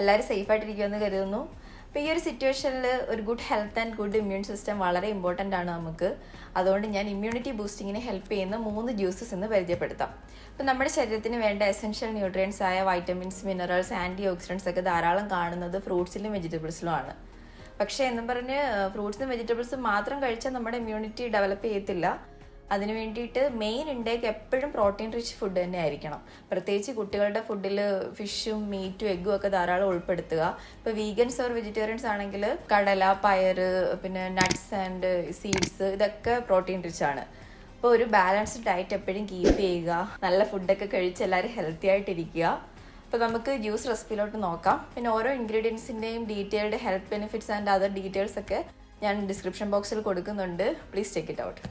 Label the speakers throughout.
Speaker 1: എല്ലാവരും സേഫായിട്ടിരിക്കുമെന്ന് കരുതുന്നു. അപ്പോൾ ഈ ഒരു സിറ്റുവേഷനിൽ ഒരു good health and good immune system വളരെ ഇമ്പോർട്ടൻ്റ് ആണ് നമുക്ക്. അതുകൊണ്ട് ഞാൻ ഇമ്മ്യൂണിറ്റി ബൂസ്റ്റിങ്ങിന് ഹെൽപ്പ് ചെയ്യുന്ന 3 ജ്യൂസസ് എന്ന് പരിചയപ്പെടുത്താം. അപ്പോൾ നമ്മുടെ ശരീരത്തിന് വേണ്ട എസെൻഷ്യൽ ന്യൂട്രിയൻസ് ആയ വൈറ്റമിൻസ്, മിനറൽസ്, ആൻറ്റി ഓക്സിഡൻസ് ഒക്കെ ധാരാളം കാണുന്നത് ഫ്രൂട്ട്സിലും വെജിറ്റബിൾസിലും ആണ്. പക്ഷേ എന്നും പറഞ്ഞ് ഫ്രൂട്ട്സും വെജിറ്റബിൾസും മാത്രം കഴിച്ചാൽ നമ്മുടെ ഇമ്മ്യൂണിറ്റി ഡെവലപ്പ് ചെയ്യത്തില്ല. അതിന് വേണ്ടിയിട്ട് മെയിൻ ഇൻടേക്ക് എപ്പോഴും പ്രോട്ടീൻ റിച്ച് ഫുഡ് തന്നെ ആയിരിക്കണം. പ്രത്യേകിച്ച് കുട്ടികളുടെ ഫുഡിൽ ഫിഷും മീറ്റും എഗ്ഗും ഒക്കെ ധാരാളം ഉൾപ്പെടുത്തുക. ഇപ്പോൾ വീഗൻസ് ഓർ വെജിറ്റേറിയൻസ് ആണെങ്കിൽ കടല, പയർ, പിന്നെ നട്ട്സ് ആൻഡ് സീഡ്സ് ഇതൊക്കെ പ്രോട്ടീൻ റിച്ച് ആണ്. അപ്പോൾ ഒരു ബാലൻസ്ഡ് ഡയറ്റ് എപ്പോഴും കീപ്പ് ചെയ്യുക. നല്ല ഫുഡൊക്കെ കഴിച്ച് എല്ലാവരും ഹെൽത്തി ആയിട്ടിരിക്കുക. അപ്പോൾ നമുക്ക് ജ്യൂസ് റെസിപ്പിയിലോട്ട് നോക്കാം. പിന്നെ ഓരോ ഇൻഗ്രീഡിയൻസിൻ്റെയും detailed health benefits and other details ഒക്കെ ഞാൻ ഡിസ്ക്രിപ്ഷൻ ബോക്സിൽ കൊടുക്കുന്നുണ്ട്. Please check it out.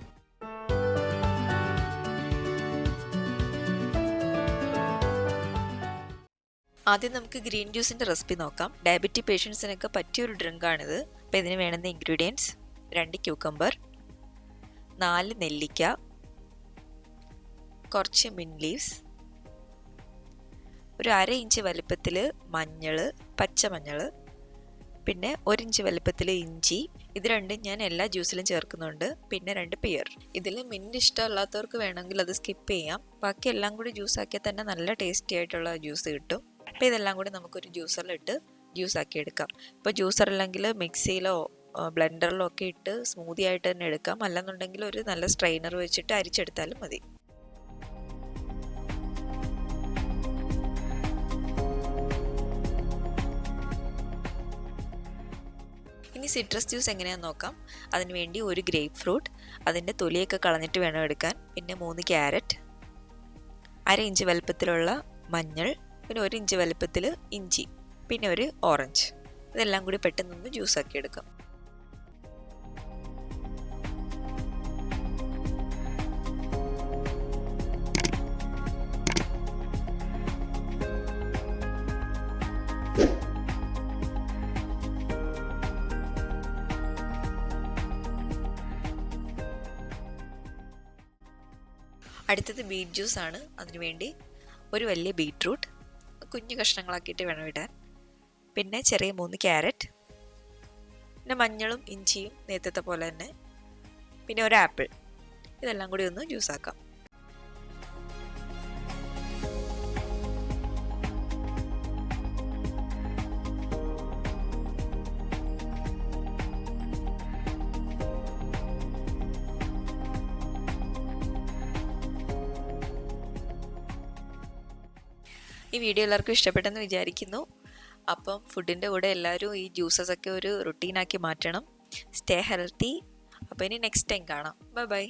Speaker 2: ആദ്യം നമുക്ക് ഗ്രീൻ ജ്യൂസിൻ്റെ റെസിപ്പി നോക്കാം. ഡയബറ്റിക് പേഷ്യൻസിനൊക്കെ പറ്റിയൊരു ഡ്രിങ്കാണിത്. അപ്പോൾ ഇതിന് വേണ്ടുന്ന ഇൻഗ്രീഡിയൻസ് 2 ക്യൂക്കമ്പർ, 4 നെല്ലിക്ക, കുറച്ച് മിൻറ്റ് ലീവ്സ്, ഒരു 1/2 ഇഞ്ച് വലുപ്പത്തിൽ മഞ്ഞൾ, പച്ചമഞ്ഞൾ, പിന്നെ 1 ഇഞ്ച് വലുപ്പത്തിൽ ഇഞ്ചി. ഇത് രണ്ടും ഞാൻ എല്ലാ ജ്യൂസിലും ചേർക്കുന്നുണ്ട്. പിന്നെ 2 പിയർ. ഇതിൽ മിൻറ്റ് ഇഷ്ടമല്ലാത്തവർക്ക് വേണമെങ്കിൽ അത് സ്കിപ്പ് ചെയ്യാം. ബാക്കി എല്ലാം കൂടി ജ്യൂസാക്കിയാൽ തന്നെ നല്ല ടേസ്റ്റി ആയിട്ടുള്ള ജ്യൂസ് കിട്ടും. അപ്പോൾ ഇതെല്ലാം കൂടി നമുക്കൊരു ജ്യൂസറിലിട്ട് ജ്യൂസാക്കി എടുക്കാം. ഇപ്പോൾ ജ്യൂസർ അല്ലെങ്കിൽ മിക്സിയിലോ ബ്ലെൻഡറിലോ ഒക്കെ ഇട്ട് സ്മൂതി ആയിട്ട് തന്നെ എടുക്കാം. അല്ലെന്നുണ്ടെങ്കിൽ ഒരു നല്ല സ്ട്രെയിനർ വെച്ചിട്ട് അരിച്ചെടുത്താലും മതി. ഇനി സിട്രസ് ജ്യൂസ് എങ്ങനെയാണെന്ന് നോക്കാം. അതിനുവേണ്ടി ഒരു ഗ്രേപ്പ് ഫ്രൂട്ട്, അതിൻ്റെ തൊലിയൊക്കെ കളഞ്ഞിട്ട് വേണം എടുക്കാൻ. പിന്നെ 3 ക്യാരറ്റ്, 1/2 ഇഞ്ച് വലുപ്പത്തിലുള്ള മഞ്ഞൾ, പിന്നെ 1 ഇഞ്ച് വലുപ്പത്തിൽ ഇഞ്ചി, പിന്നെ ഒരു ഓറഞ്ച്. ഇതെല്ലാം കൂടി പെട്ടെന്നൊന്ന് ജ്യൂസാക്കി എടുക്കാം. അടുത്തത് ബീറ്റ് ജ്യൂസ് ആണ്. അതിനുവേണ്ടി ഒരു വലിയ ബീറ്റ്റൂട്ട് കുഞ്ഞു കഷ്ണങ്ങളാക്കിയിട്ട് വേണം ഇടാൻ. പിന്നെ ചെറിയ 3 ക്യാരറ്റ്, പിന്നെ മഞ്ഞളും ഇഞ്ചിയും നേരത്തെ പോലെ തന്നെ, പിന്നെ ഒരു ആപ്പിൾ. ഇതെല്ലാം കൂടി ഒന്ന് ജ്യൂസാക്കാം. ഈ വീഡിയോ എല്ലാവർക്കും ഇഷ്ടപ്പെട്ടെന്ന് വിചാരിക്കുന്നു. അപ്പം ഫുഡിൻ്റെ കൂടെ എല്ലാവരും ഈ ജ്യൂസസൊക്കെ ഒരു റുട്ടീനാക്കി മാറ്റണം. Stay healthy. അപ്പോൾ ഇനി നെക്സ്റ്റ് ടൈം കാണാം. Bye bye.